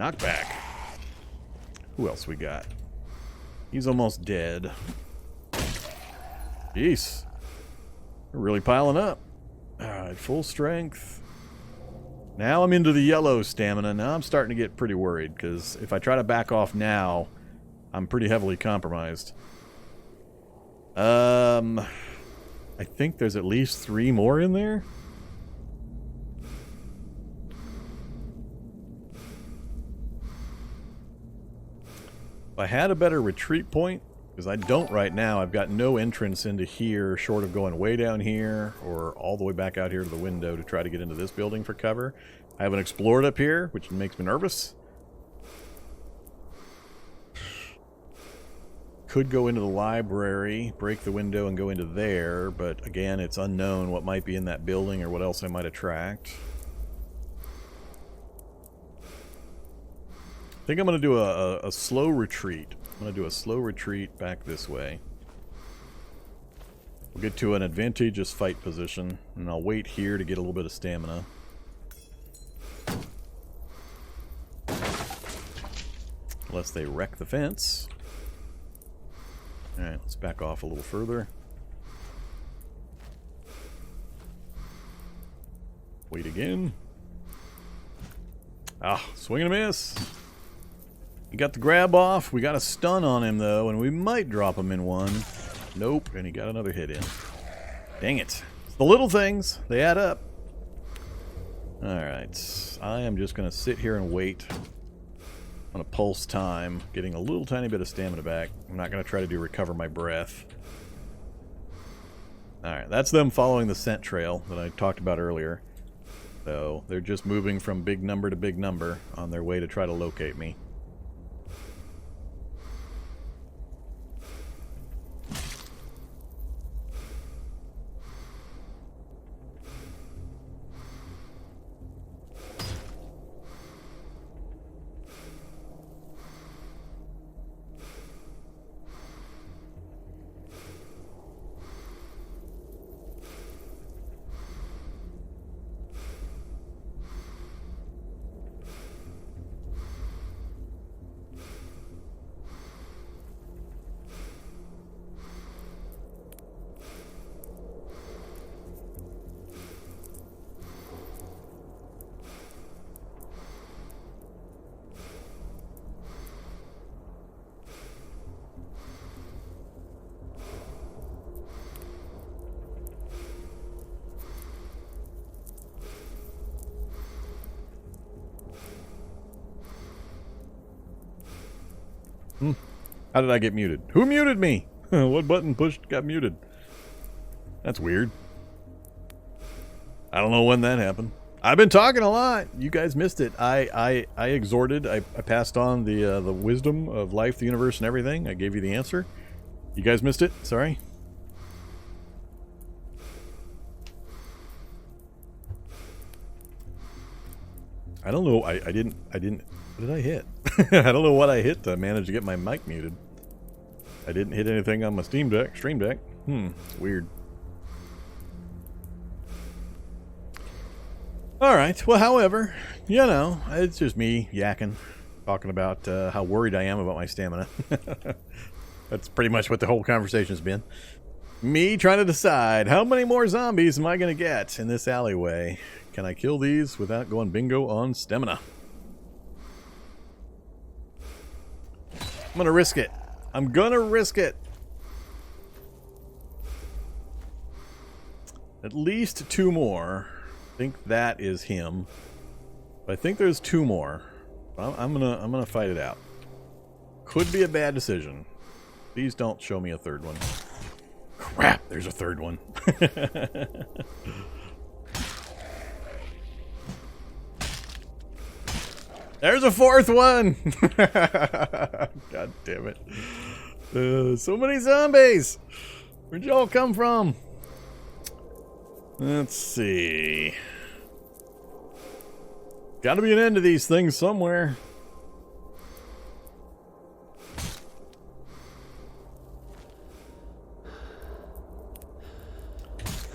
Knockback. Who else we got? He's almost dead. Jeez. We're really piling up. Alright, full strength. Now I'm into the yellow stamina. Now I'm starting to get pretty worried, because if I try to back off now, I'm pretty heavily compromised. I think there's at least 3 more in there. If I had a better retreat point, because I don't right now, I've got no entrance into here short of going way down here or all the way back out here to the window to try to get into this building for cover. I haven't explored up here, which makes me nervous. Could go into the library, break the window and go into there, but again, it's unknown what might be in that building or what else I might attract. I think I'm going to do a slow retreat. I'm going to do a slow retreat back this way. We'll get to an advantageous fight position, and I'll wait here to get a little bit of stamina. Unless they wreck the fence. Alright, let's back off a little further. Wait again. Ah, swing and a miss. He got the grab off. We got a stun on him, though, and we might drop him in one. Nope, and he got another hit in. Dang it. It's the little things. They add up. Alright, I am just going to sit here and wait. On a pulse time, getting a little tiny bit of stamina back. I'm not going to try to do recover my breath. Alright, that's them following the scent trail that I talked about earlier. So, they're just moving from big number to big number on their way to try to locate me. How did I get muted? Who muted me? What button pushed got muted? That's weird. I don't know when that happened. I've been talking a lot. You guys missed it. I exhorted. I passed on the wisdom of life, the universe, and everything. I gave you the answer. You guys missed it. Sorry. I don't know. I didn't. What did I hit? I don't know what I hit to manage to get my mic muted. I didn't hit anything on my stream deck. It's weird. Alright, well, however, you know, it's just me yakking, talking about how worried I am about my stamina. That's pretty much what the whole conversation's been. Me trying to decide, how many more zombies am I going to get in this alleyway? Can I kill these without going bingo on stamina? I'm gonna risk it. I'm gonna risk it. At least 2 more. I think that is him. But I think there's 2 more. I'm gonna fight it out. Could be a bad decision. Please don't show me a 3rd one. Crap, there's a 3rd one. There's a 4th one! God damn it. So many zombies! Where'd y'all come from? Let's see. Gotta be an end to these things somewhere.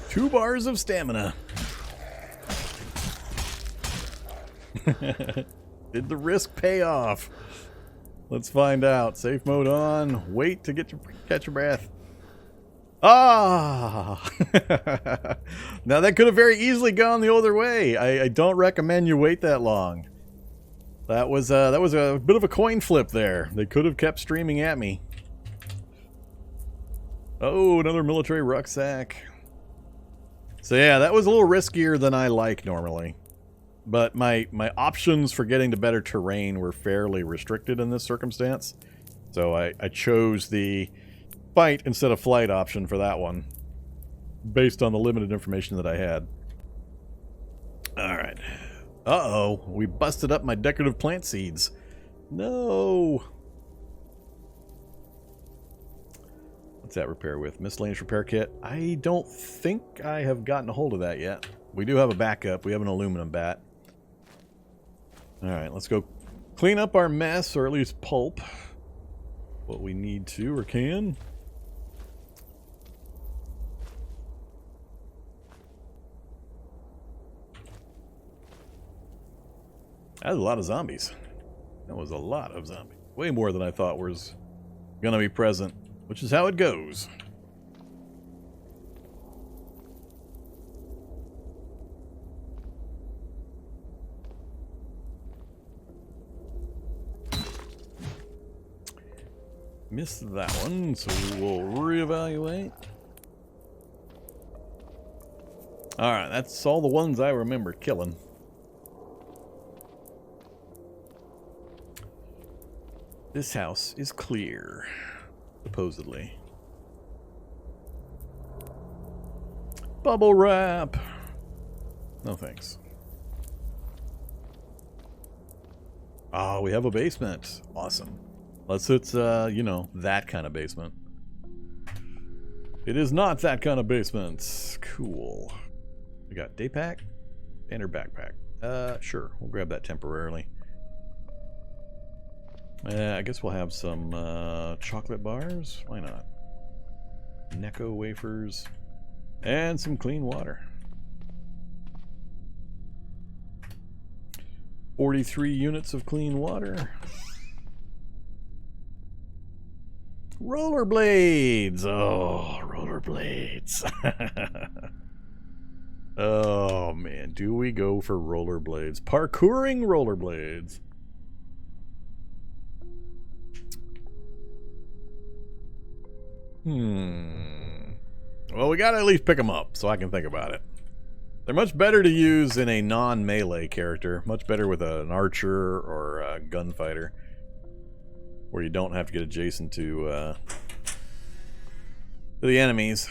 Two bars of stamina. Did the risk pay off? Let's find out. Safe mode on. Wait to catch your breath. Ah! Now that could have very easily gone the other way. I don't recommend you wait that long. That was a bit of a coin flip there. They could have kept streaming at me. Oh, another military rucksack. So yeah, that was a little riskier than I like normally. But my options for getting to better terrain were fairly restricted in this circumstance. So I chose the fight instead of flight option for that one, based on the limited information that I had. Alright. Uh-oh, we busted up my decorative plant seeds. No! What's that repair with? Miscellaneous repair kit? I don't think I have gotten a hold of that yet. We do have a backup. We have an aluminum bat. Alright, let's go clean up our mess, or at least pulp what we need to or can. That was a lot of zombies. That was a lot of zombies. Way more than I thought was going to be present, which is how it goes. Missed that one, so we'll reevaluate. Alright, that's all the ones I remember killing. This house is clear, supposedly. Bubble wrap! No thanks. Oh, we have a basement. Awesome. Unless it's, you know, that kind of basement. It is not that kind of basement. Cool. We got day pack and her backpack. Sure. We'll grab that temporarily. I guess we'll have some chocolate bars. Why not? Necco wafers. And some clean water. 43 units of clean water. Rollerblades! Oh, rollerblades. Oh, man. Do we go for rollerblades? Parkouring rollerblades. Well, we gotta at least pick them up so I can think about it. They're much better to use in a non-melee character. Much better with an archer or a gunfighter, where you don't have to get adjacent to the enemies.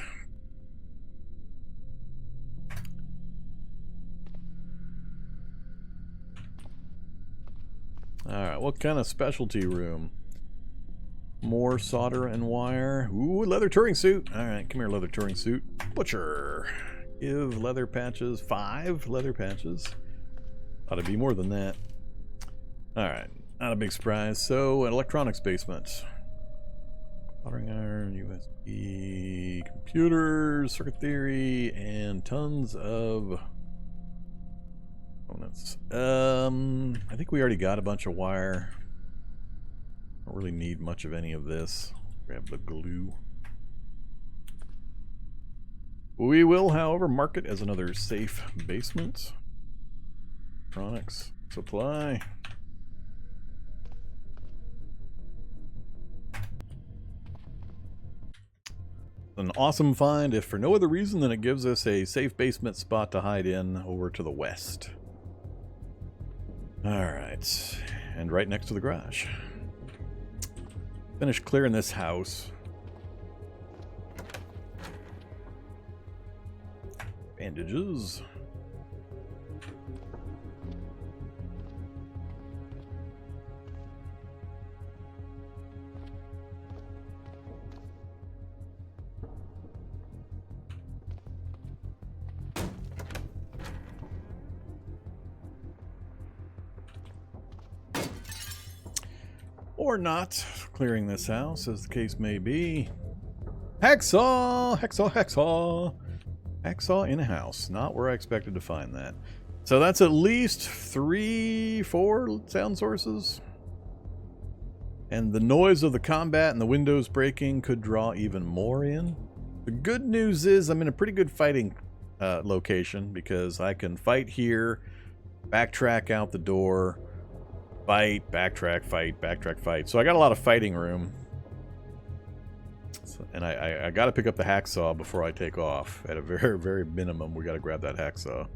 Alright, what kind of specialty room? More solder and wire. Ooh, leather touring suit. Alright, come here, leather touring suit. Butcher. Give leather patches. 5 leather patches. Ought to be more than that. Alright, not a big surprise. So, an electronics basement. Soldering iron, USB, computers, circuit theory, and tons of components. I think we already got a bunch of wire. Don't really need much of any of this. Grab the glue. We will, however, mark it as another safe basement. Electronics supply. An awesome find, if for no other reason than it gives us a safe basement spot to hide in over to the west. Alright, and right next to the garage. Finish clearing this house. Bandages. Or not. Clearing this house, as the case may be. Hacksaw! Hacksaw, hacksaw! Hacksaw in a house. Not where I expected to find that. So that's at least 3, 4 sound sources. And the noise of the combat and the windows breaking could draw even more in. The good news is I'm in a pretty good fighting location because I can fight here, backtrack out the door, fight, backtrack, fight, backtrack, fight. So I got a lot of fighting room. So, and I got to pick up the hacksaw before I take off. At a very, very minimum, we got to grab that hacksaw.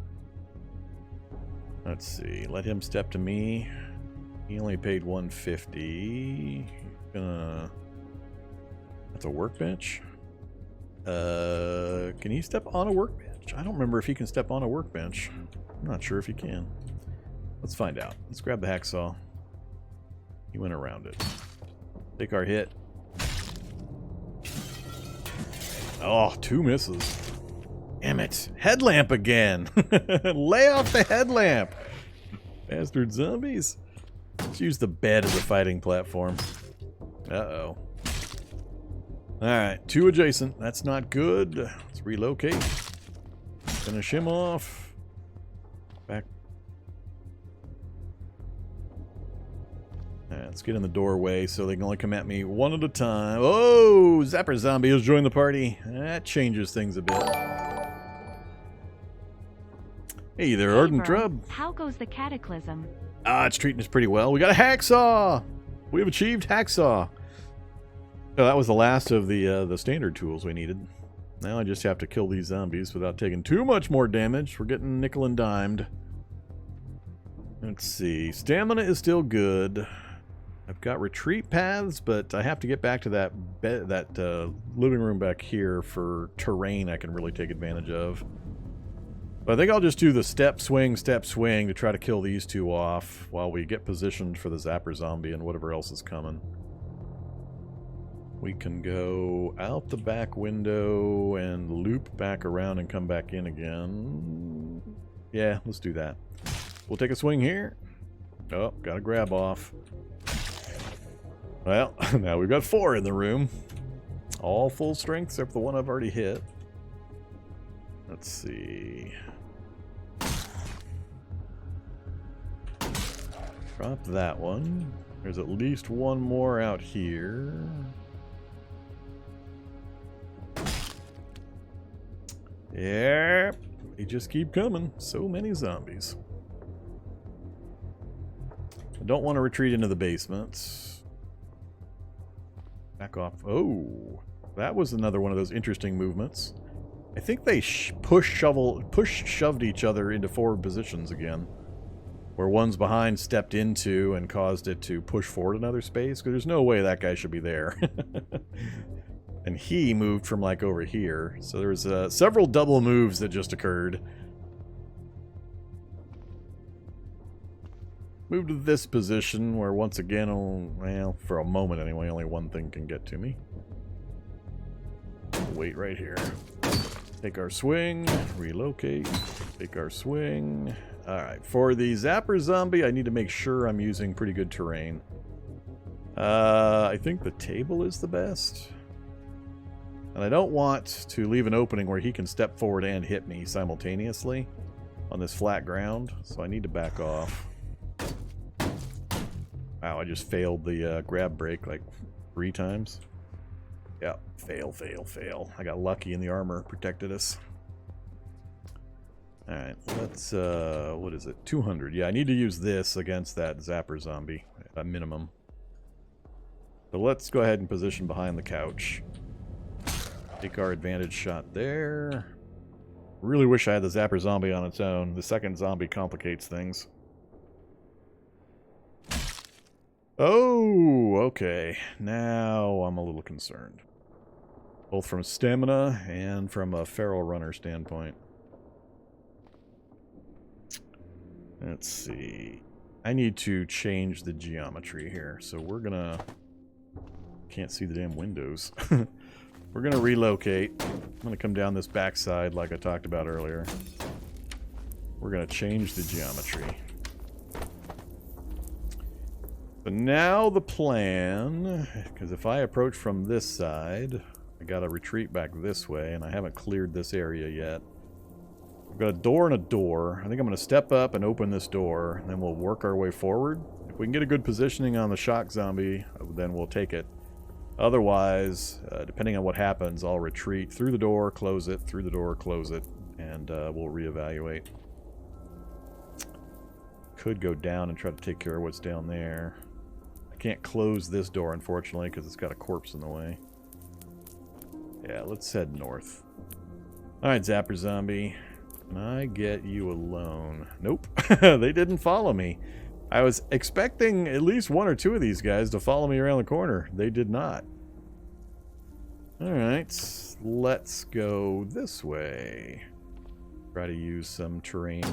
Let's see. Let him step to me. He only paid $150. That's a workbench. Can he step on a workbench? I don't remember if he can step on a workbench. I'm not sure if he can. Let's find out. Let's grab the hacksaw. He went around it. Take our hit. Oh, 2 misses. Damn it. Headlamp again. Lay off the headlamp. Bastard zombies. Let's use the bed as a fighting platform. Uh-oh. Alright, 2 adjacent. That's not good. Let's relocate. Finish him off. Back. Alright, let's get in the doorway so they can only come at me one at a time. Oh, Zapper Zombie has joined the party. That changes things a bit. Hey there, Ardent Drub. How goes the Cataclysm? It's treating us pretty well. We got a hacksaw! We have achieved hacksaw. Oh, that was the last of the standard tools we needed. Now I just have to kill these zombies without taking too much more damage. We're getting nickel and dimed. Let's see. Stamina is still good. I've got retreat paths, but I have to get back to that living room back here for terrain I can really take advantage of. But I think I'll just do the step swing to try to kill these 2 off while we get positioned for the Zapper Zombie and whatever else is coming. We can go out the back window and loop back around and come back in again. Yeah, let's do that. We'll take a swing here. Oh, gotta grab off. Well, now we've got 4 in the room. All full strength except for the one I've already hit. Let's see. Drop that one. There's at least 1 more out here. Yep. They just keep coming. So many zombies. I don't want to retreat into the basement. Back off. Oh, that was another one of those interesting movements. I think they push-shoved each other into forward positions again. Where one's behind stepped into and caused it to push forward another space. Because there's no way that guy should be there. And he moved from like over here. So there's several double moves that just occurred. Move to this position where once again, well, for a moment anyway, only one thing can get to me. Wait right here. Take our swing, relocate, take our swing. Alright, for the Zapper Zombie, I need to make sure I'm using pretty good terrain. I think the table is the best. And I don't want to leave an opening where he can step forward and hit me simultaneously on this flat ground, so I need to back off. Wow, I just failed the grab break like 3 times. Yeah, fail, fail, fail. I got lucky and the armor protected us. Alright, let's, what is it? 200. Yeah, I need to use this against that Zapper Zombie at a minimum. So let's go ahead and position behind the couch. Take our advantage shot there. Really wish I had the Zapper Zombie on its own. The second zombie complicates things. Oh, okay. Now I'm a little concerned. Both from stamina and from a feral runner standpoint. Let's see. I need to change the geometry here. So we're gonna... Can't see the damn windows. We're gonna relocate. I'm gonna come down this backside like I talked about earlier. We're gonna change the geometry. But now the plan, because if I approach from this side, I gotta retreat back this way, and I haven't cleared this area yet. We've got a door and a door. I think I'm going to step up and open this door, and then we'll work our way forward. If we can get a good positioning on the shock zombie, then we'll take it. Otherwise, depending on what happens, I'll retreat through the door, close it, through the door, close it, and we'll reevaluate. Could go down and try to take care of what's down there. I can't close this door, unfortunately, because it's got a corpse in the way. Yeah, let's head north. Alright, Zapper Zombie. Can I get you alone? Nope. They didn't follow me. I was expecting at least one or two of these guys to follow me around the corner. They did not. Alright, let's go this way. Try to use some terrain.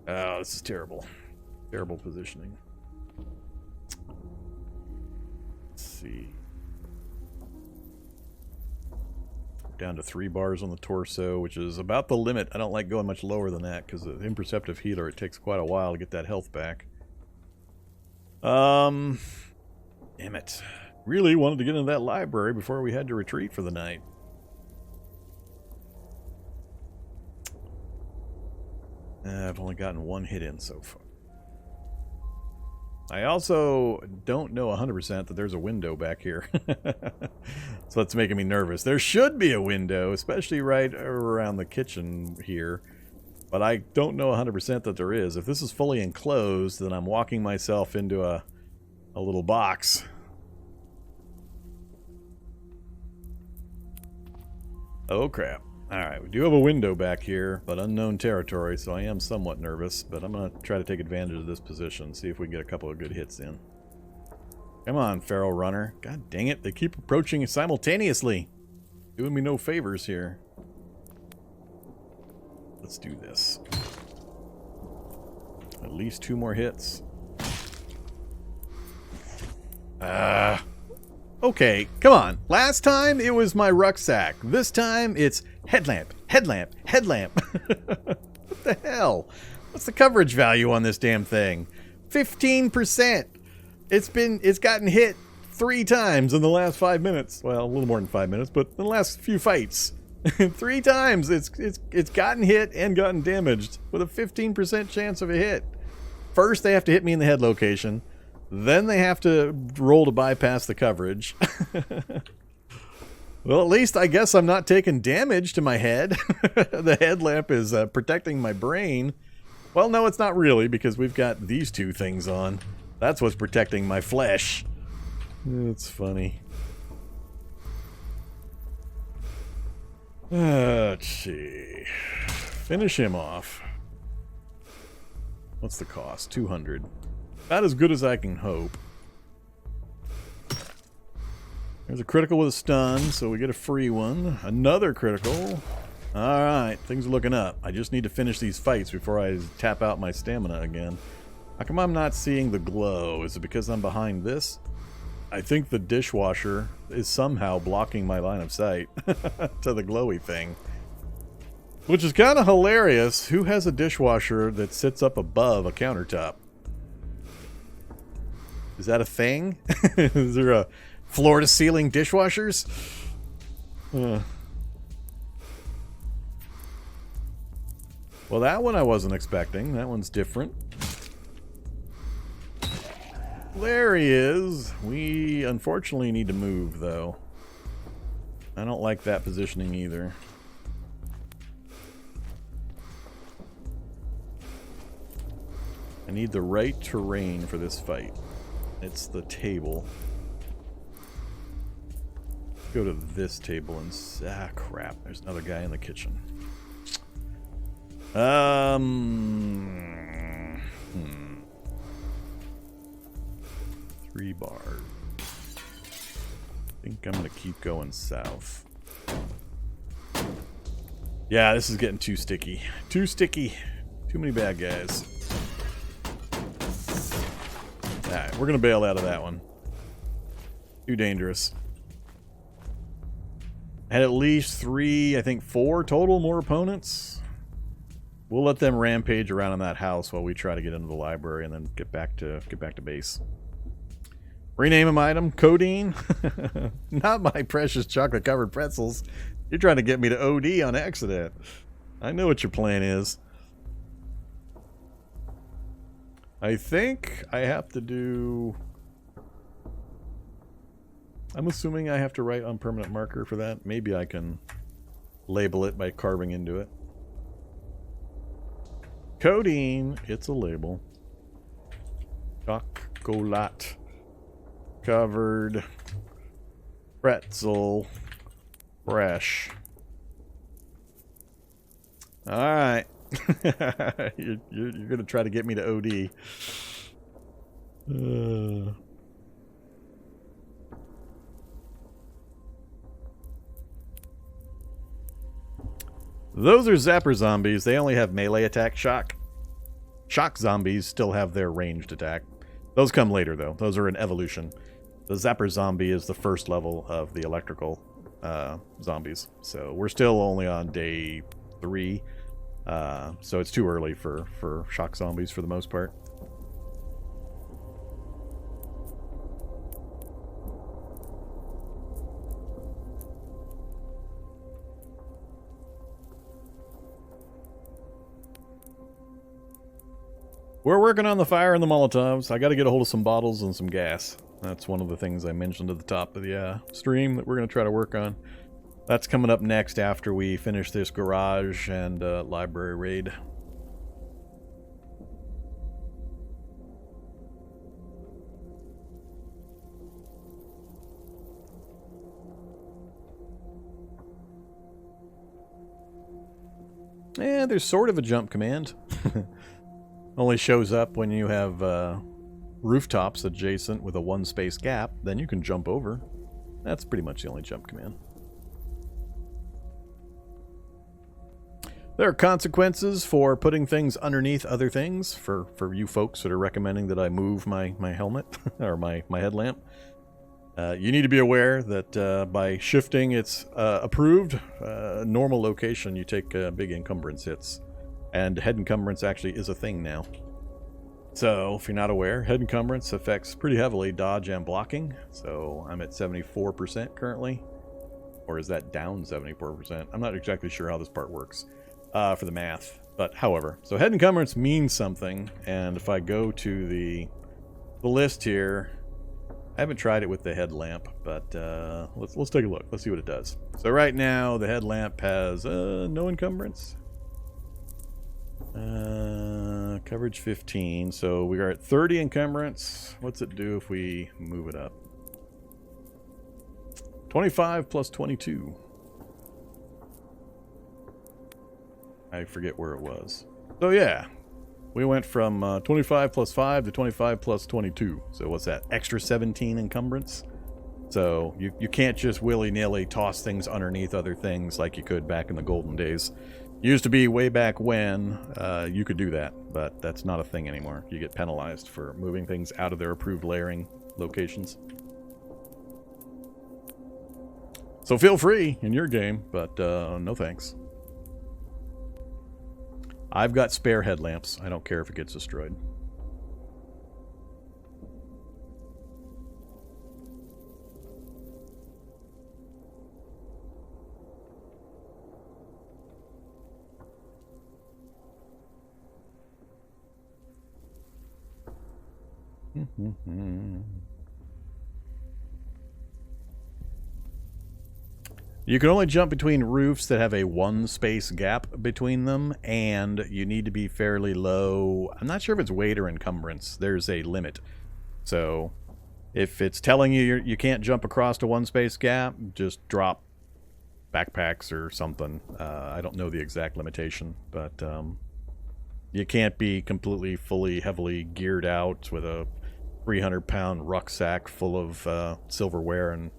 Oh, this is terrible. Terrible positioning. Let's see. Down to 3 bars on the torso, which is about the limit. I don't like going much lower than that because the imperceptive healer, it takes quite a while to get that health back. Damn it. Really wanted to get into that library before we had to retreat for the night. I've only gotten 1 hit in so far. I also don't know 100% that there's a window back here. So that's making me nervous. There should be a window, especially right around the kitchen here. But I don't know 100% that there is. If this is fully enclosed, then I'm walking myself into a little box. Oh crap. Alright, we do have a window back here, but unknown territory, so I am somewhat nervous, but I'm going to try to take advantage of this position, see if we can get a couple of good hits in. Come on, Feral Runner. God dang it, they keep approaching simultaneously. Doing me no favors here. Let's do this. At least 2 more hits. Okay, come on. Last time it was my rucksack. This time it's headlamp, headlamp, headlamp. What the hell? What's the coverage value on this damn thing? 15%. It's gotten hit 3 times in the last 5 minutes. Well, a little more than 5 minutes, but in the last few fights. 3 times it's gotten hit and gotten damaged with a 15% chance of a hit. First they have to hit me in the head location. Then they have to roll to bypass the coverage. Well, at least I guess I'm not taking damage to my head. The headlamp is protecting my brain. Well, no, it's not really, because we've got these 2 things on. That's what's protecting my flesh. It's funny. Let's see. Finish him off. What's the cost? 200. Not as good as I can hope. There's a critical with a stun, so we get a free one. Another critical. Alright, things are looking up. I just need to finish these fights before I tap out my stamina again. How come I'm not seeing the glow? Is it because I'm behind this? I think the dishwasher is somehow blocking my line of sight to the glowy thing. Which is kind of hilarious. Who has a dishwasher that sits up above a countertop? Is that a thing? Is there a floor-to-ceiling dishwashers? Well, that one I wasn't expecting. That one's different. There he is. We unfortunately need to move, though. I don't like that positioning either. I need the right terrain for this fight. It's the table. Go to this table and... Ah, crap. There's another guy in the kitchen. 3 bars. I think I'm going to keep going south. Yeah, this is getting too sticky. Too sticky. Too many bad guys. Alright, we're going to bail out of that one. Too dangerous. Had at least 3, I think 4 total more opponents. We'll let them rampage around in that house while we try to get into the library and then get back to base. Rename him item. Codeine. Not my precious chocolate-covered pretzels. You're trying to get me to OD on accident. I know what your plan is. I think I have to do... I'm assuming I have to write on permanent marker for that. Maybe I can label it by carving into it. Codeine. It's a label. Chocolate covered pretzel fresh. All right. you're gonna try to get me to OD. Those are zapper zombies. They only have melee attack shock. Shock zombies still have their ranged attack. Those come later, though. Those are an evolution. The zapper zombie is the first level of the electrical zombies. So we're still only on day 3. So it's too early for shock zombies for the most part. We're working on the fire and the Molotovs. I got to get a hold of some bottles and some gas. That's one of the things I mentioned at the top of the stream that we're going to try to work on. That's coming up next after we finish this garage and library raid. Yeah, there's sort of a jump command. Only shows up when you have rooftops adjacent with a 1-space gap. Then you can jump over. That's pretty much the only jump command. There are consequences for putting things underneath other things. For you folks that are recommending that I move my helmet or my headlamp. You need to be aware that by shifting its approved normal location, you take big encumbrance hits. And head encumbrance actually is a thing now. So, if you're not aware, head encumbrance affects pretty heavily dodge and blocking. So, I'm at 74% currently. Or is that down 74%? I'm not exactly sure how this part works for the math. But, however, so head encumbrance means something. And if I go to the list here, I haven't tried it with the headlamp, but let's take a look. Let's see what it does. So, right now, the headlamp has no encumbrance. Coverage 15, so we are at 30 encumbrance. What's it do if we move it up? 25 plus 22. I forget where it was. So yeah, we went from 25 plus 5 to 25 plus 22. So what's that? Extra 17 encumbrance? So you can't just willy-nilly toss things underneath other things like you could back in the golden days. Used to be way back when you could do that, but that's not a thing anymore. You get penalized for moving things out of their approved layering locations. So feel free in your game, but no thanks. I've got spare headlamps. I don't care if it gets destroyed. You can only jump between roofs that have a 1-space gap between them, and you need to be fairly low. I'm not sure if it's weight or encumbrance. There's a limit. So if it's telling you you can't jump across a 1-space gap, just drop backpacks or something. I don't know the exact limitation, but you can't be completely, fully, heavily geared out with a 300-pound rucksack full of silverware and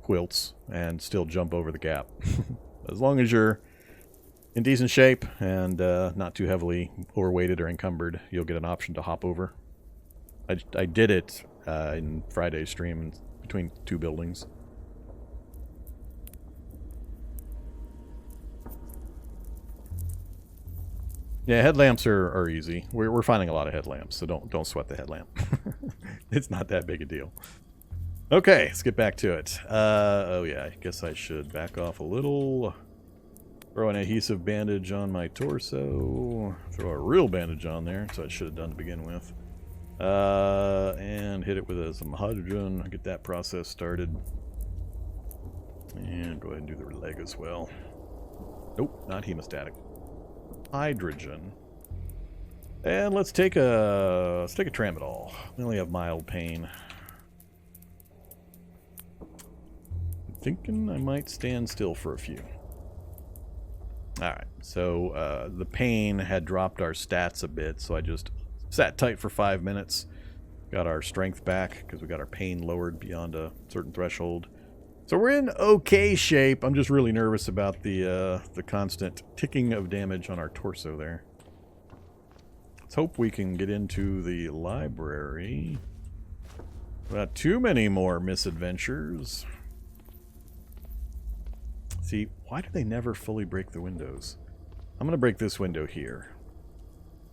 quilts and still jump over the gap. As long as you're in decent shape and not too heavily overweighted or encumbered, you'll get an option to hop over. I did it in Friday's stream between 2 buildings. Yeah, headlamps are easy. We're finding a lot of headlamps, so don't sweat the headlamp. It's not that big a deal. Okay, let's get back to it. Oh yeah, I guess I should back off a little. Throw an adhesive bandage on my torso. Throw a real bandage on there, so I should have done to begin with. And hit it with some hydrogen. Get that process started. And go ahead and do the leg as well. Nope, not hemostatic. Hydrogen. And let's take a tramadol. We only have mild pain. I'm thinking I might stand still for a few. Alright, so the pain had dropped our stats a bit, so I just sat tight for 5 minutes. Got our strength back, because we got our pain lowered beyond a certain threshold. So we're in okay shape. I'm just really nervous about the constant ticking of damage on our torso there. Let's hope we can get into the library. Not too many more misadventures. See, why do they never fully break the windows? I'm going to break this window here.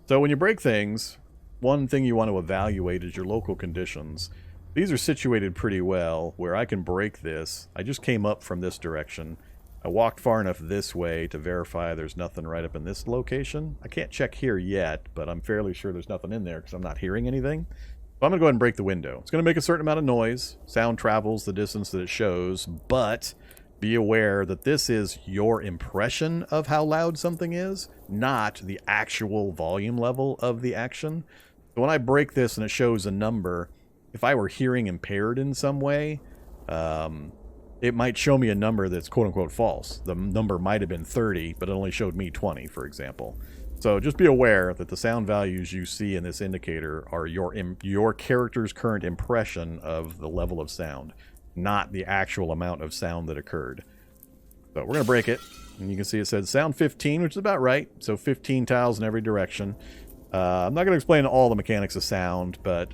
So when you break things, one thing you want to evaluate is your local conditions. These are situated pretty well, where I can break this. I just came up from this direction. I walked far enough this way to verify there's nothing right up in this location. I can't check here yet, but I'm fairly sure there's nothing in there because I'm not hearing anything. So I'm going to go ahead and break the window. It's going to make a certain amount of noise. Sound travels the distance that it shows, but be aware that this is your impression of how loud something is, not the actual volume level of the action. So when I break this and it shows a number, if I were hearing impaired in some way, it might show me a number that's quote-unquote false. The number might have been 30, but it only showed me 20, for example. So just be aware that the sound values you see in this indicator are your character's current impression of the level of sound, not the actual amount of sound that occurred. So we're going to break it, and you can see it says sound 15, which is about right. So 15 tiles in every direction. I'm not going to explain all the mechanics of sound, but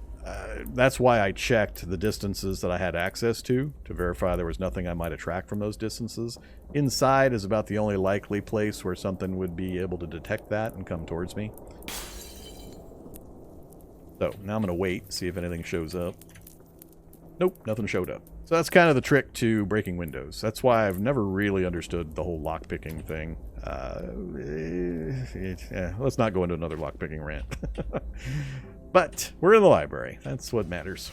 that's why I checked the distances that I had access to verify there was nothing I might attract from those distances. Inside is about the only likely place where something would be able to detect that and come towards me. So now I'm going to wait, see if anything shows up. Nope, nothing showed up. So that's kind of the trick to breaking windows. That's why I've never really understood the whole lockpicking thing. Let's not go into another lockpicking rant. But we're in the library. That's what matters.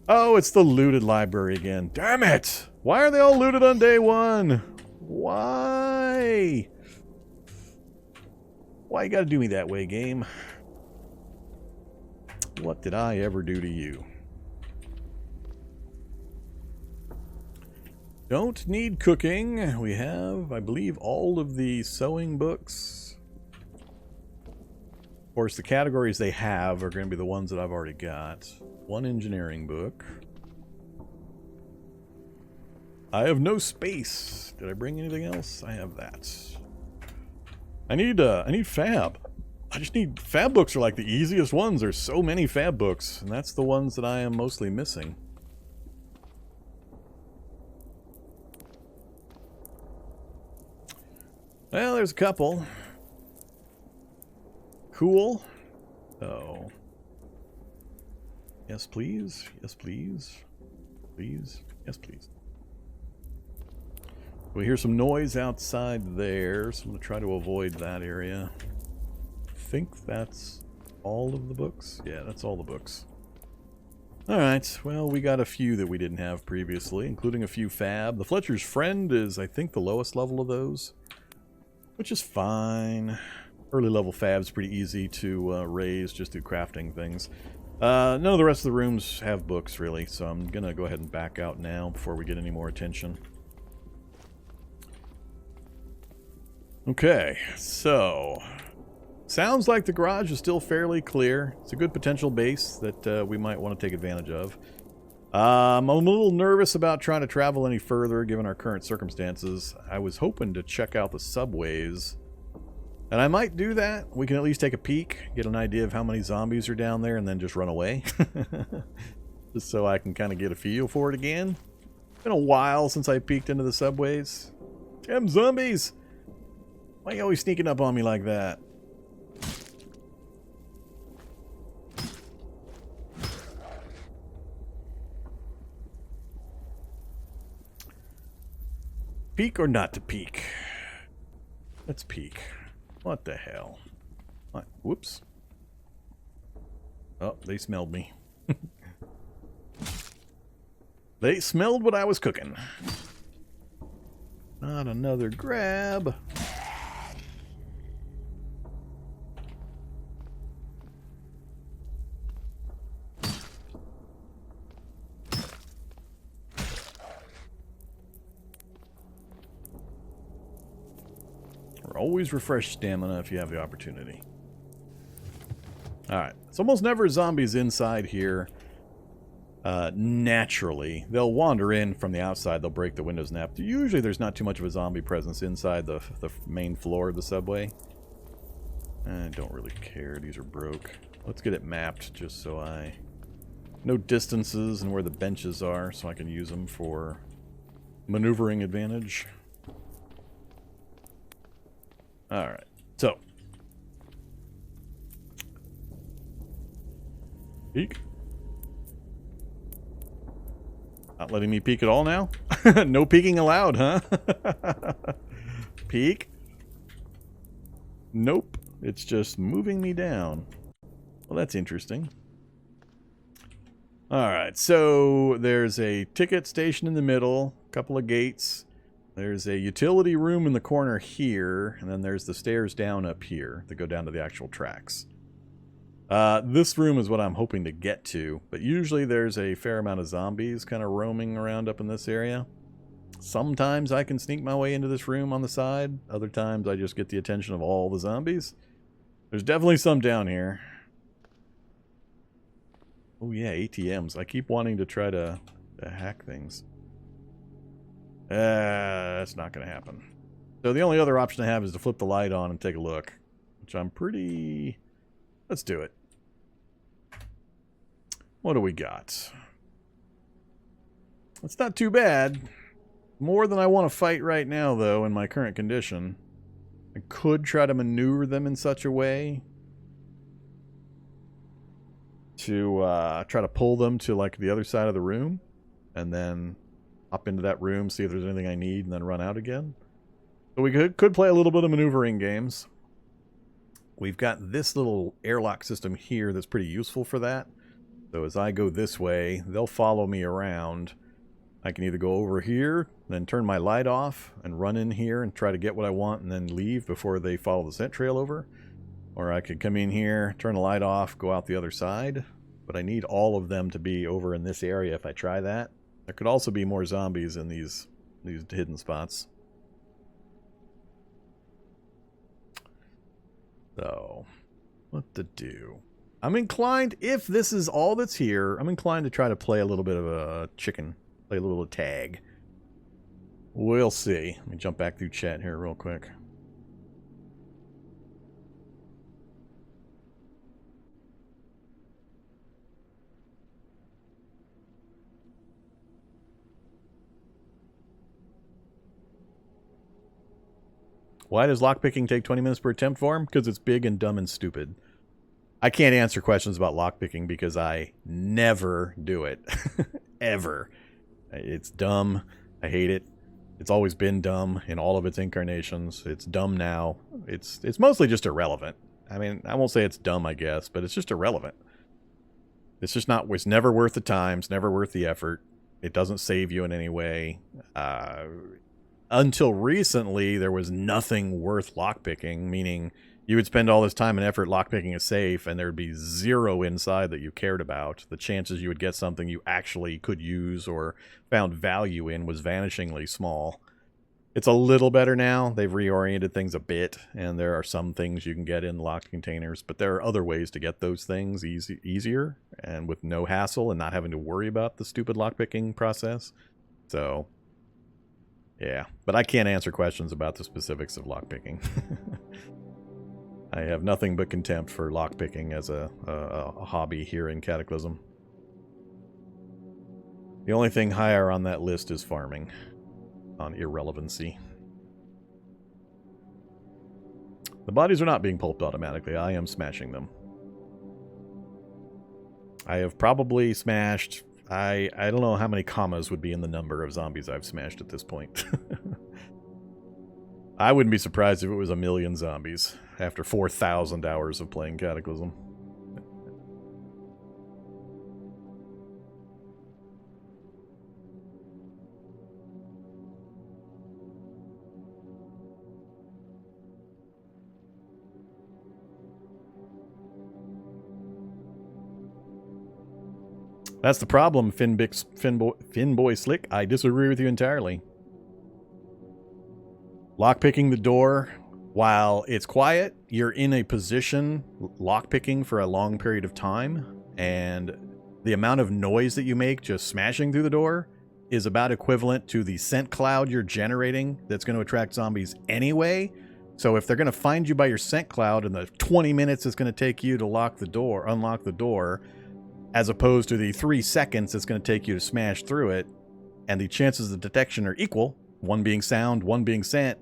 Oh, it's the looted library again. Damn it! Why are they all looted on day one? Why? Why you gotta do me that way, game? What did I ever do to you? Don't need cooking. We have, I believe, all of the sewing books. Of course, the categories they have are going to be the ones that I've already got. One engineering book. I have no space. Did I bring anything else? I have that. I need fab. I just need fab books are like the easiest ones. There's so many fab books, and that's the ones that I am mostly missing. Well, there's a couple. Cool. Oh. Yes, please. Yes, please. Please. Yes, please. We hear some noise outside there, so I'm going to try to avoid that area. I think that's all of the books. Yeah, that's all the books. Alright, well, we got a few that we didn't have previously, including a few fab. The Fletcher's Friend is, I think, the lowest level of those, which is fine. Early level fab's pretty easy to raise just through crafting things. None of the rest of the rooms have books, really, so I'm going to go ahead and back out now before we get any more attention. Okay, so sounds like the garage is still fairly clear. It's a good potential base that we might want to take advantage of. I'm a little nervous about trying to travel any further given our current circumstances. I was hoping to check out the subways, and I might do that. We can at least take a peek, get an idea of how many zombies are down there, and then just run away. Just so I can kind of get a feel for it again. It's been a while since I peeked into the subways. Damn zombies! Why are you always sneaking up on me like that? Peek or not to peek? Let's peek. What the hell? What? Whoops. Oh, they smelled me. They smelled what I was cooking. Not another grab. Always refresh stamina if you have the opportunity. Alright, it's almost never zombies inside here. Naturally, they'll wander in from the outside, they'll break the windows and that. Usually there's not too much of a zombie presence inside the main floor of the subway. I don't really care, these are broke. Let's get it mapped just so I know distances and where the benches are so I can use them for maneuvering advantage. Alright, so. Peek. Not letting me peek at all now? No peeking allowed, huh? Peek. Nope. It's just moving me down. Well, that's interesting. Alright, so there's a ticket station in the middle, a couple of gates. There's a utility room in the corner here, and then there's the stairs down up here that go down to the actual tracks. This room is what I'm hoping to get to, but usually there's a fair amount of zombies kind of roaming around up in this area. Sometimes I can sneak my way into this room on the side. Other times I just get the attention of all the zombies. There's definitely some down here. Oh yeah, ATMs. I keep wanting to try to hack things. That's not going to happen. So the only other option I have is to flip the light on and take a look, which I'm pretty... Let's do it. What do we got? It's not too bad. More than I want to fight right now, though, in my current condition. I could try to maneuver them in such a way to try to pull them to, like, the other side of the room, and then hop into that room, see if there's anything I need, and then run out again. So we could play a little bit of maneuvering games. We've got this little airlock system here that's pretty useful for that. So as I go this way, they'll follow me around. I can either go over here, then turn my light off, and run in here and try to get what I want, and then leave before they follow the scent trail over. Or I could come in here, turn the light off, go out the other side. But I need all of them to be over in this area if I try that. There could also be more zombies in these hidden spots. So, what to do? I'm inclined, if this is all that's here, I'm inclined to try to play a little bit of a chicken. Play a little tag. We'll see. Let me jump back through chat here real quick. Why does lockpicking take 20 minutes per attempt, Vorm? Because it's big and dumb and stupid. I can't answer questions about lockpicking because I never do it. Ever. It's dumb. I hate it. It's always been dumb in all of its incarnations. It's dumb now. It's mostly just irrelevant. I mean, I won't say it's dumb, I guess, but it's just irrelevant. It's just not, it's never worth the time. It's never worth the effort. It doesn't save you in any way. Until recently, there was nothing worth lockpicking, meaning you would spend all this time and effort lockpicking a safe, and there'd be zero inside that you cared about. The chances you would get something you actually could use or found value in was vanishingly small. It's a little better now. They've reoriented things a bit, and there are some things you can get in locked containers, but there are other ways to get those things easier and with no hassle and not having to worry about the stupid lockpicking process. So... yeah, but I can't answer questions about the specifics of lockpicking. I have nothing but contempt for lockpicking as a hobby here in Cataclysm. The only thing higher on that list is farming, on irrelevancy. The bodies are not being pulped automatically. I am smashing them. I have probably smashed I don't know how many commas would be in the number of zombies I've smashed at this point. I wouldn't be surprised if it was 1 million zombies after 4,000 hours of playing Cataclysm. That's the problem, Finboy Slick. I disagree with you entirely. Lockpicking the door, while it's quiet, you're in a position lockpicking for a long period of time, and the amount of noise that you make just smashing through the door is about equivalent to the scent cloud you're generating that's going to attract zombies anyway. So if they're going to find you by your scent cloud in the 20 minutes it's going to take you to unlock the door, as opposed to the 3 seconds it's going to take you to smash through it, and the chances of detection are equal, one being sound, one being scent,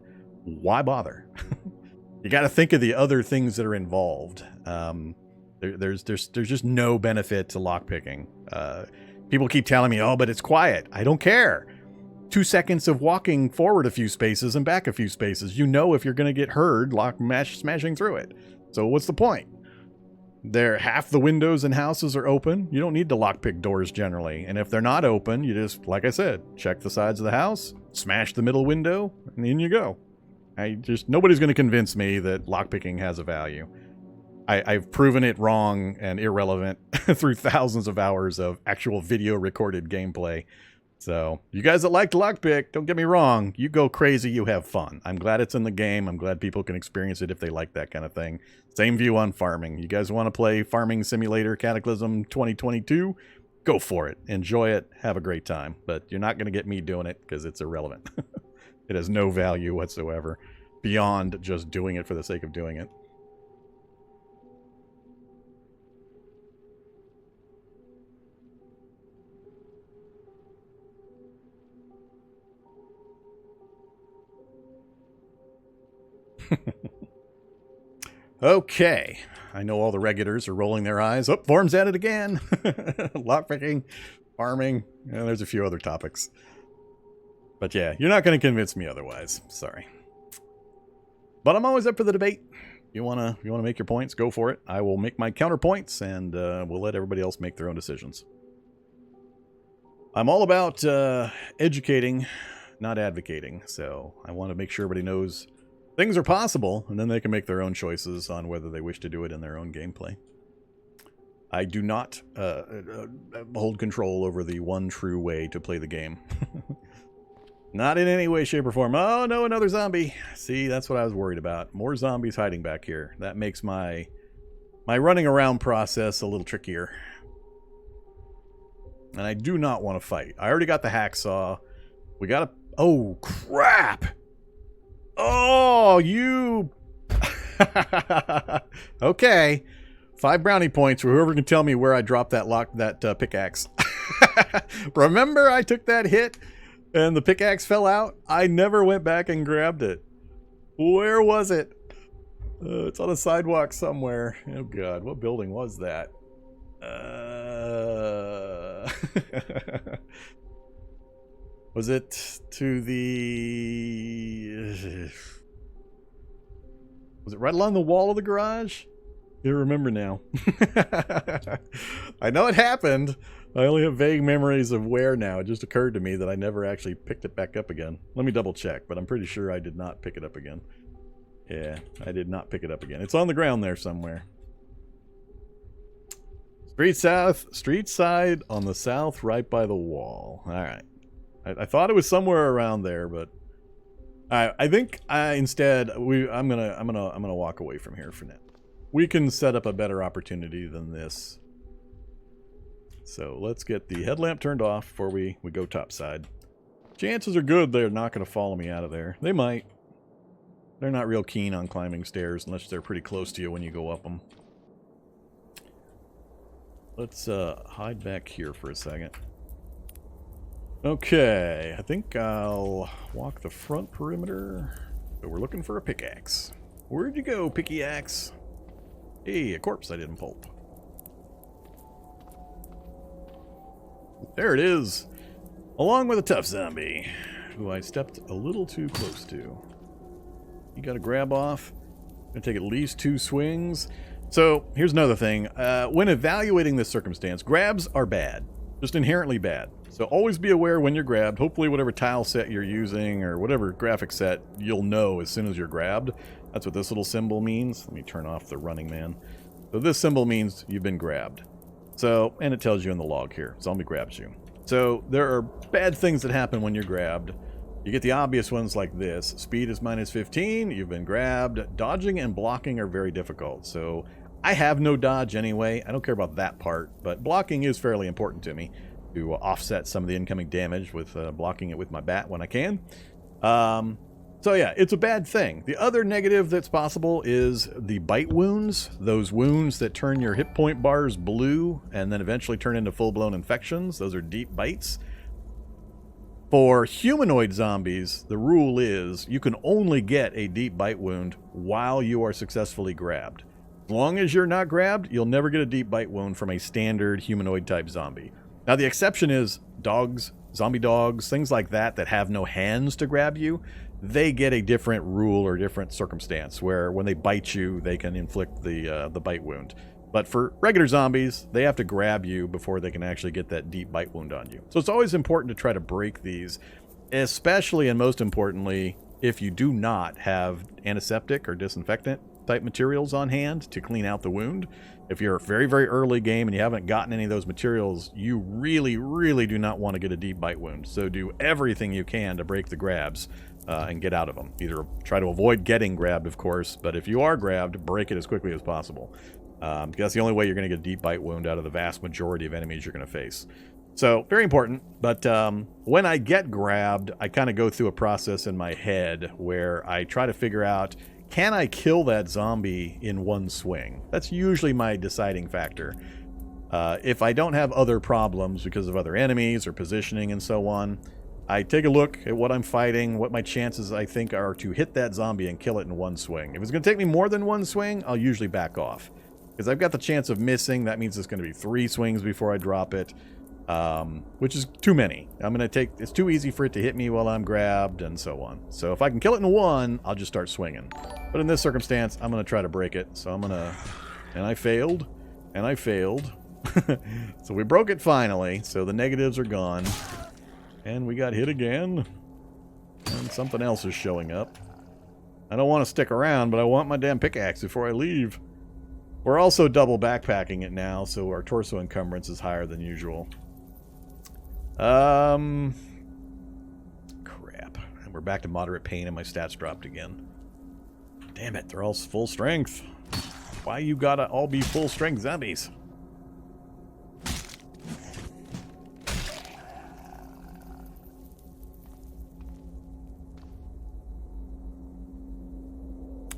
why bother? You got to think of the other things that are involved. There's just no benefit to lockpicking. People keep telling me, oh, but it's quiet. I don't care. 2 seconds of walking forward a few spaces and back a few spaces. You know if you're going to get heard smashing through it. So what's the point? Half the windows in houses are open. You don't need to lockpick doors generally. And if they're not open, you just, like I said, check the sides of the house, smash the middle window, and in you go. Nobody's going to convince me that lockpicking has a value. I've proven it wrong and irrelevant through thousands of hours of actual video recorded gameplay. So you guys that like to lockpick, don't get me wrong, you go crazy, you have fun. I'm glad it's in the game. I'm glad people can experience it if they like that kind of thing. Same view on farming. You guys want to play Farming Simulator Cataclysm 2022? Go for it. Enjoy it. Have a great time. But you're not going to get me doing it because it's irrelevant. It has no value whatsoever beyond just doing it for the sake of doing it. Okay. I know all the regulars are rolling their eyes. Oh, Vorm's at it again. Lockpicking, farming, and there's a few other topics. But yeah, you're not going to convince me otherwise. Sorry. But I'm always up for the debate. You wanna make your points, go for it. I will make my counterpoints, and we'll let everybody else make their own decisions. I'm all about educating, not advocating. So I want to make sure everybody knows things are possible, and then they can make their own choices on whether they wish to do it in their own gameplay. I do not hold control over the one true way to play the game. Not in any way, shape, or form. Oh, no, another zombie. See, that's what I was worried about. More zombies hiding back here. That makes my running around process a little trickier. And I do not want to fight. I already got the hacksaw. We got to... Oh, crap! Oh, you... Okay. 5 brownie points for whoever can tell me where I dropped that pickaxe. Remember I took that hit and the pickaxe fell out? I never went back and grabbed it. Where was it? It's on a sidewalk somewhere. Oh god, what building was that? Was it to the... Was it right along the wall of the garage? I don't remember now. I know it happened. I only have vague memories of where now. It just occurred to me that I never actually picked it back up again. Let me double check, but I'm pretty sure I did not pick it up again. Yeah, I did not pick it up again. It's on the ground there somewhere. Street side on the south, right by the wall. All right. I thought it was somewhere around there, but I think instead I'm gonna walk away from here for now. We can set up a better opportunity than this. So let's get the headlamp turned off before we go topside. Chances are good they're not going to follow me out of there. They might. They're not real keen on climbing stairs unless they're pretty close to you when you go up them. Let's hide back here for a second. Okay, I think I'll walk the front perimeter. So we're looking for a pickaxe. Where'd you go, picky axe? Hey, a corpse I didn't pulp. There it is. Along with a tough zombie, who I stepped a little too close to. You got to grab off. Gonna take at least 2 swings. So here's another thing. When evaluating this circumstance, grabs are bad. Just inherently bad. So always be aware when you're grabbed. Hopefully whatever tile set you're using or whatever graphic set, you'll know as soon as you're grabbed. That's what this little symbol means. Let me turn off the running man. So this symbol means you've been grabbed. So, and it tells you in the log here, zombie grabs you. So there are bad things that happen when you're grabbed. You get the obvious ones like this. Speed is -15, you've been grabbed. Dodging and blocking are very difficult. So I have no dodge anyway. I don't care about that part, but blocking is fairly important to me to offset some of the incoming damage with blocking it with my bat when I can. So yeah, it's a bad thing. The other negative that's possible is the bite wounds. Those wounds that turn your hit point bars blue and then eventually turn into full-blown infections. Those are deep bites. For humanoid zombies, the rule is you can only get a deep bite wound while you are successfully grabbed. As long as you're not grabbed, you'll never get a deep bite wound from a standard humanoid type zombie. Now the exception is dogs, zombie dogs, things like that that have no hands to grab you. They get a different rule or different circumstance where when they bite you, they can inflict the bite wound. But for regular zombies, they have to grab you before they can actually get that deep bite wound on you. So it's always important to try to break these, especially and most importantly, if you do not have antiseptic or disinfectant type materials on hand to clean out the wound. If you're very, very early game and you haven't gotten any of those materials, you really, really do not want to get a deep bite wound. So do everything you can to break the grabs and get out of them. Either try to avoid getting grabbed, of course, but if you are grabbed, break it as quickly as possible. Because that's the only way you're going to get a deep bite wound out of the vast majority of enemies you're going to face. So, very important. But when I get grabbed, I kind of go through a process in my head where I try to figure out, can I kill that zombie in one swing? That's usually my deciding factor. If I don't have other problems because of other enemies or positioning and so on, I take a look at what I'm fighting, what my chances I think are to hit that zombie and kill it in one swing. If it's going to take me more than one swing, I'll usually back off. Because I've got the chance of missing. That means it's going to be 3 swings before I drop it, which is too many. It's too easy for it to hit me while I'm grabbed and so on. So if I can kill it in one, I'll just start swinging. But in this circumstance, I'm going to try to break it. So I'm going to, and I failed, and I failed. So we broke it finally. So the negatives are gone. And we got hit again. And something else is showing up. I don't want to stick around, but I want my damn pickaxe before I leave. We're also double backpacking it now, so our torso encumbrance is higher than usual. Crap. And we're back to moderate pain and my stats dropped again. Damn it, they're all full strength. Why you gotta all be full strength zombies?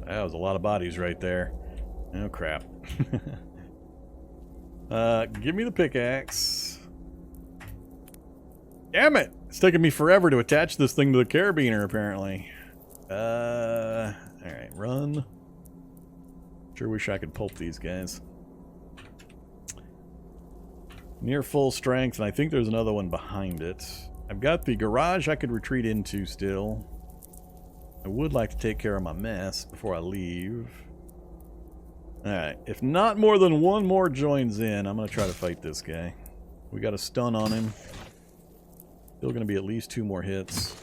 That was a lot of bodies right there. Oh, crap. Give me the pickaxe. Damn it! It's taking me forever to attach this thing to the carabiner, apparently. Alright, run. Sure wish I could pulp these guys. Near full strength, and I think there's another one behind it. I've got the garage I could retreat into still. I would like to take care of my mess before I leave. Alright, if not more than one more joins in, I'm going to try to fight this guy. We got a stun on him. Still going to be at least 2 more hits.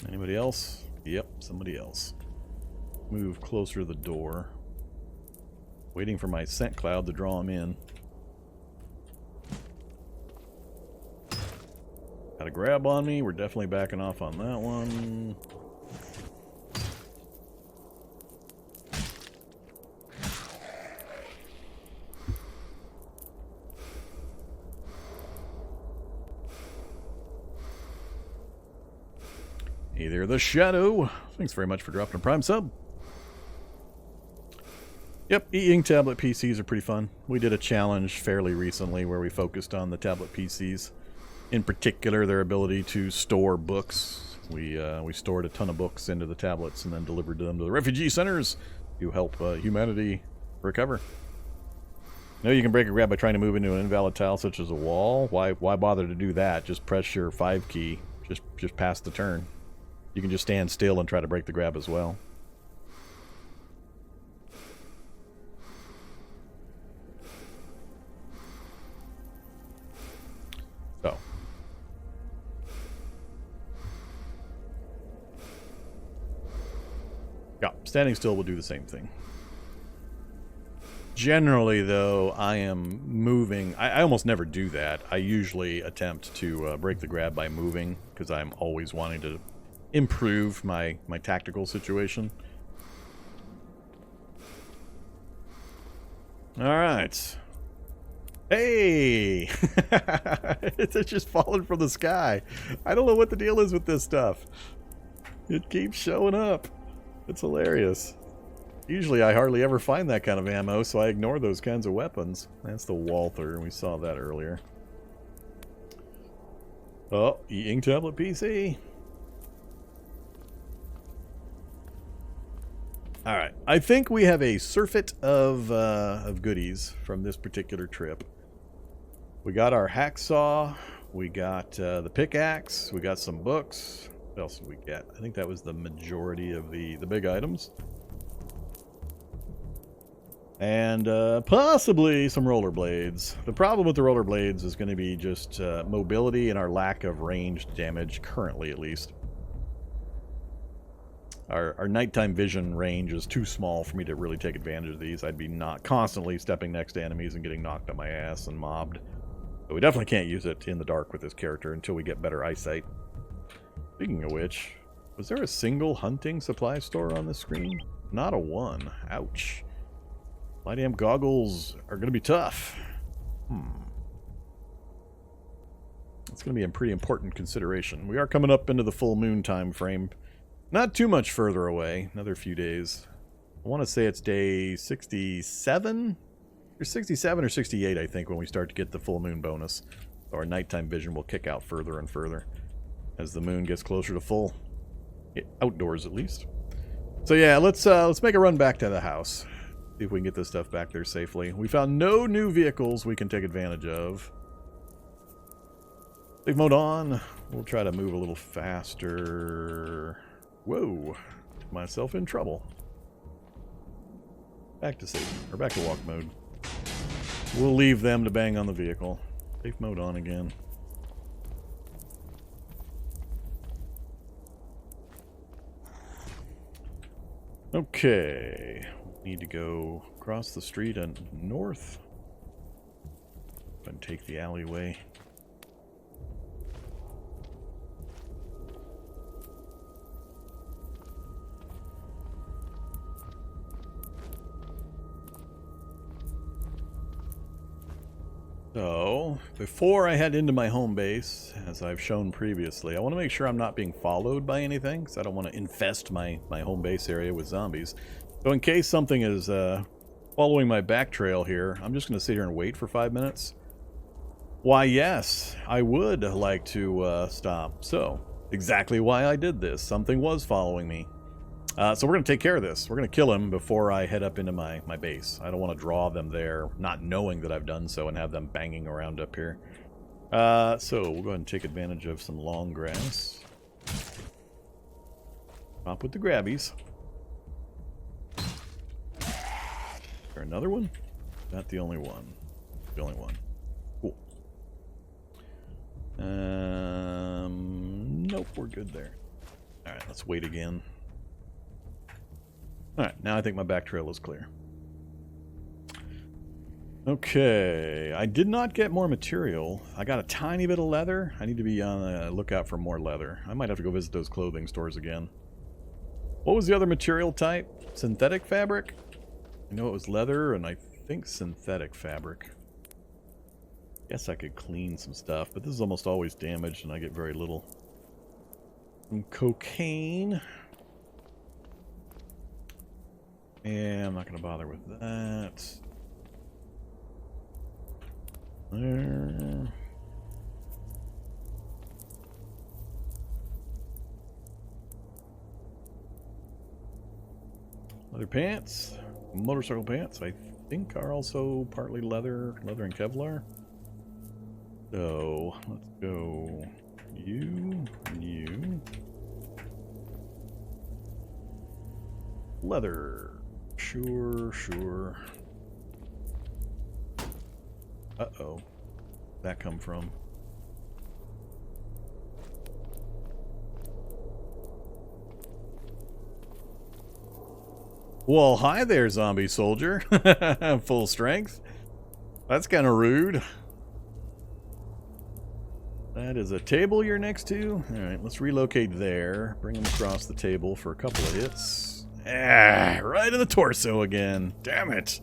Anybody else? Yep, somebody else. Move closer to the door. Waiting for my scent cloud to draw him in. Got a grab on me. We're definitely backing off on that one. Hey there, the Shadow. Thanks very much for dropping a Prime sub. Yep, e-ink tablet PCs are pretty fun. We did a challenge fairly recently where we focused on the tablet PCs. In particular, their ability to store books. We stored a ton of books into the tablets and then delivered them to the refugee centers to help humanity recover. No, you can break a grab by trying to move into an invalid tile such as a wall. Why bother to do that? Just press your 5 key. Just pass the turn. You can just stand still and try to break the grab as well. So. Yeah, standing still will do the same thing. Generally, though, I am moving. I almost never do that. I usually attempt to break the grab by moving, because I'm always wanting to improve my tactical situation. Alright. Hey! It's just falling from the sky. I don't know what the deal is with this stuff. It keeps showing up. It's hilarious. Usually I hardly ever find that kind of ammo, so I ignore those kinds of weapons. That's the Walther, and we saw that earlier. Oh, E-Ink tablet PC. Alright, I think we have a surfeit of goodies from this particular trip. We got our hacksaw, we got the pickaxe, we got some books. What else did we get? I think that was the majority of the big items. And possibly some rollerblades. The problem with the rollerblades is going to be just mobility and our lack of ranged damage, currently at least. Our nighttime vision range is too small for me to really take advantage of these. I'd be not constantly stepping next to enemies and getting knocked on my ass and mobbed. But we definitely can't use it in the dark with this character until we get better eyesight. Speaking of which, was there a single hunting supply store on the screen? Not a one. Ouch. My damn goggles are going to be tough. It's going to be a pretty important consideration. We are coming up into the full moon time frame. Not too much further away. Another few days. I want to say it's day 67? Or 67 or 68, I think, when we start to get the full moon bonus. So our nighttime vision will kick out further and further as the moon gets closer to full. Outdoors, at least. So yeah, let's make a run back to the house. See if we can get this stuff back there safely. We found no new vehicles we can take advantage of. Save mode on. We'll try to move a little faster. Whoa. Myself in trouble. Back to save, or back to walk mode. We'll leave them to bang on the vehicle. Safe mode on again. Okay. Need to go across the street and north and take the alleyway. So, before I head into my home base, as I've shown previously, I want to make sure I'm not being followed by anything, because I don't want to infest my home base area with zombies. So in case something is following my back trail here, I'm just going to sit here and wait for 5 minutes. Why, yes, I would like to stop. So, exactly why I did this. Something was following me. So we're going to take care of this. We're going to kill him before I head up into my base. I don't want to draw them there, not knowing that I've done so, and have them banging around up here. So we'll go ahead and take advantage of some long grass. Pop with the grabbies. Is there another one? Not the only one. The only one. Cool. Nope, we're good there. Alright, let's wait again. Alright, now I think my back trail is clear. Okay, I did not get more material. I got a tiny bit of leather. I need to be on the lookout for more leather. I might have to go visit those clothing stores again. What was the other material type? Synthetic fabric? I know it was leather and I think synthetic fabric. Guess I could clean some stuff, but this is almost always damaged and I get very little. Some cocaine. Yeah, I'm not going to bother with that. There. Leather pants. Motorcycle pants. I think are also partly leather and Kevlar. So let's go you. Leather. Sure. Uh-oh. Where'd that come from? Well, hi there, zombie soldier. Full strength. That's kind of rude. That is a table you're next to. Alright, let's relocate there. Bring him across the table for a couple of hits. Ah, right in the torso again. Damn it.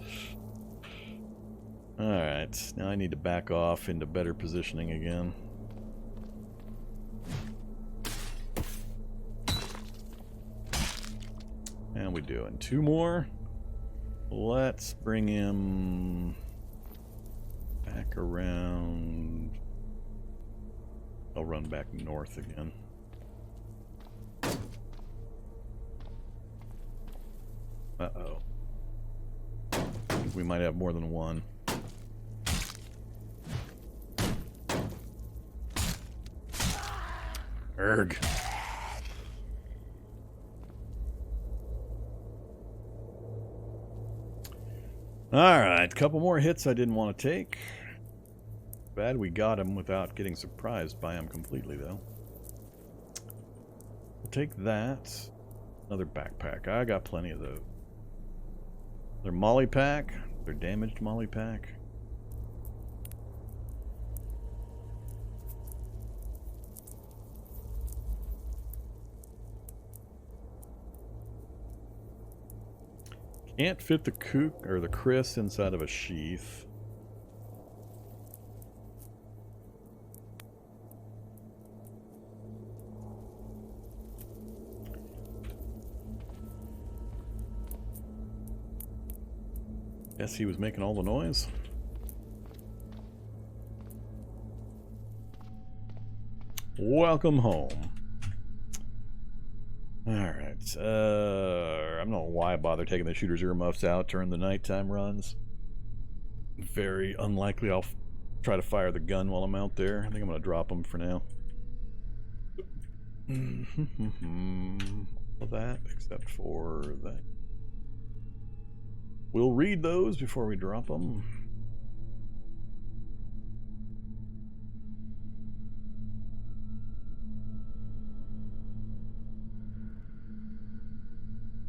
Alright, now I need to back off into better positioning again. And we doing 2 more. Let's bring him back around. I'll run back north again. Uh-oh. I think we might have more than one. Erg. Alright, couple more hits I didn't want to take. Bad we got him without getting surprised by him completely, though. We'll take that. Another backpack. I got plenty of those. Their molly pack. Their damaged molly pack. Can't fit the kook or the Chris inside of a sheath. Guess he was making all the noise. Welcome home. Alright, I don't know why I bother taking the shooter's earmuffs out during the nighttime runs. Very unlikely I'll try to fire the gun while I'm out there. I think I'm going to drop them for now. All that, except for that. We'll read those before we drop them.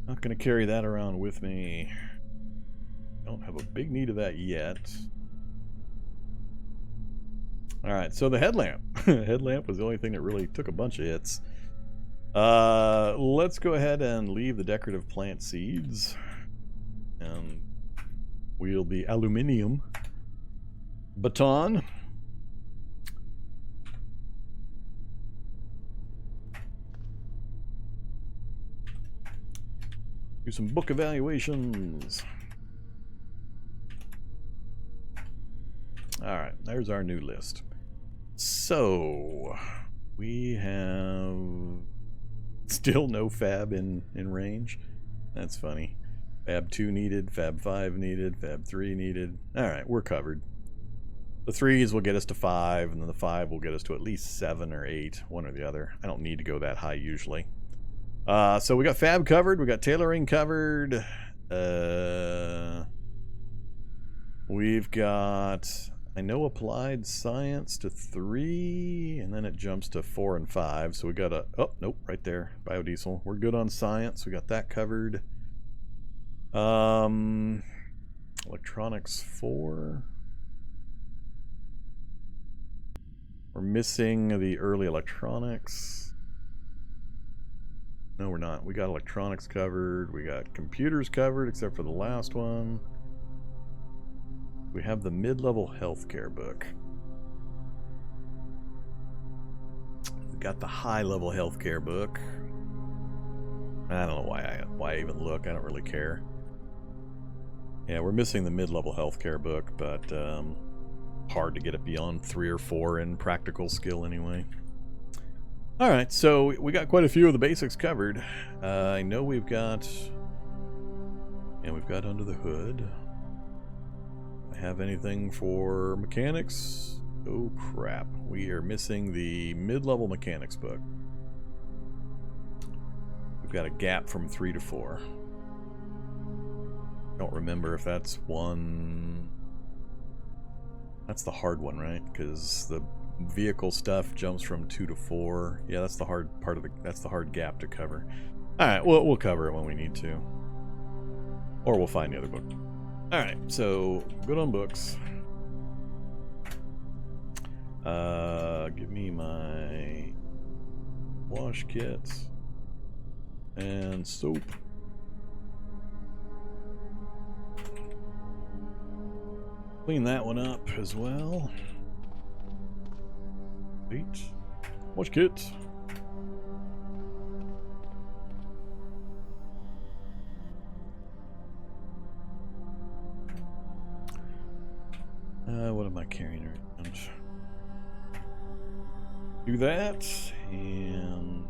Not going to carry that around with me. Don't have a big need of that yet. Alright, so the headlamp. Headlamp was the only thing that really took a bunch of hits. Let's go ahead and leave the decorative plant seeds. And wield the aluminium baton. Do some book evaluations. Alright, there's our new list. So, we have still no Fab in range. That's funny. Fab 2 needed, Fab 5 needed, Fab 3 needed. Alright, we're covered. The 3s will get us to 5, and then the 5 will get us to at least 7 or 8, one or the other. I don't need to go that high usually. So we got Fab covered, we got tailoring covered. We've got, I know, applied science to 3, and then it jumps to 4 and 5. So we got a, oh, nope, right there, biodiesel. We're good on science, we got that covered. Electronics 4. We're missing the early electronics. No, we're not. We got electronics covered. We got computers covered, except for the last one. We have the mid-level healthcare book. We got the high-level healthcare book. I don't know why I even look. I don't really care. Yeah, we're missing the mid-level healthcare book, but hard to get it beyond 3 or 4 in practical skill anyway. Alright, so we got quite a few of the basics covered. I know we've got... And we've got under the hood. have anything for mechanics. Oh crap, we are missing the mid-level mechanics book. We've got a gap from 3 to 4. Don't remember if that's one. That's the hard one, right? Because the vehicle stuff jumps from 2 to 4. Yeah, that's the hard part of the. That's the hard gap to cover. All right, well, we'll cover it when we need to, or we'll find the other book. All right, so good on books. Give me my wash kits and soap. Clean that one up as well. Wait. Wash kit. What am I carrying around? Do that and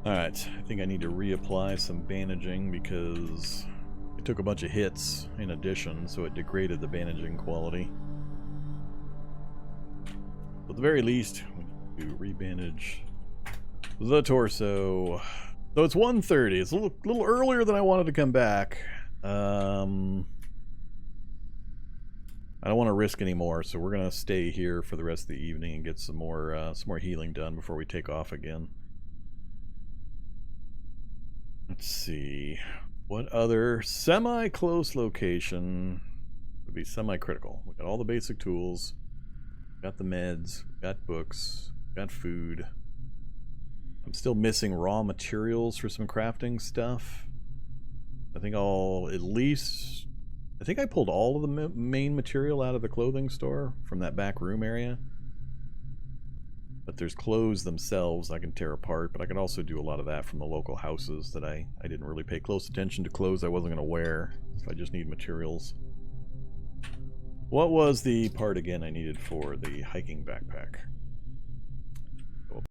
Alright, I think I need to reapply some bandaging because it took a bunch of hits in addition, so it degraded the bandaging quality. So at the very least, we need to rebandage the torso. So it's 1:30. It's a little earlier than I wanted to come back. I don't want to risk any more, so we're gonna stay here for the rest of the evening and get some more healing done before we take off again. Let's see, what other semi-close location would be semi-critical? We got all the basic tools, got the meds, got books, got food. I'm still missing raw materials for some crafting stuff. I think I think I pulled all of the main material out of the clothing store from that back room area. But there's clothes themselves I can tear apart, but I can also do a lot of that from the local houses that I didn't really pay close attention to clothes I wasn't going to wear, so I just need materials. What was the part again I needed for the hiking backpack?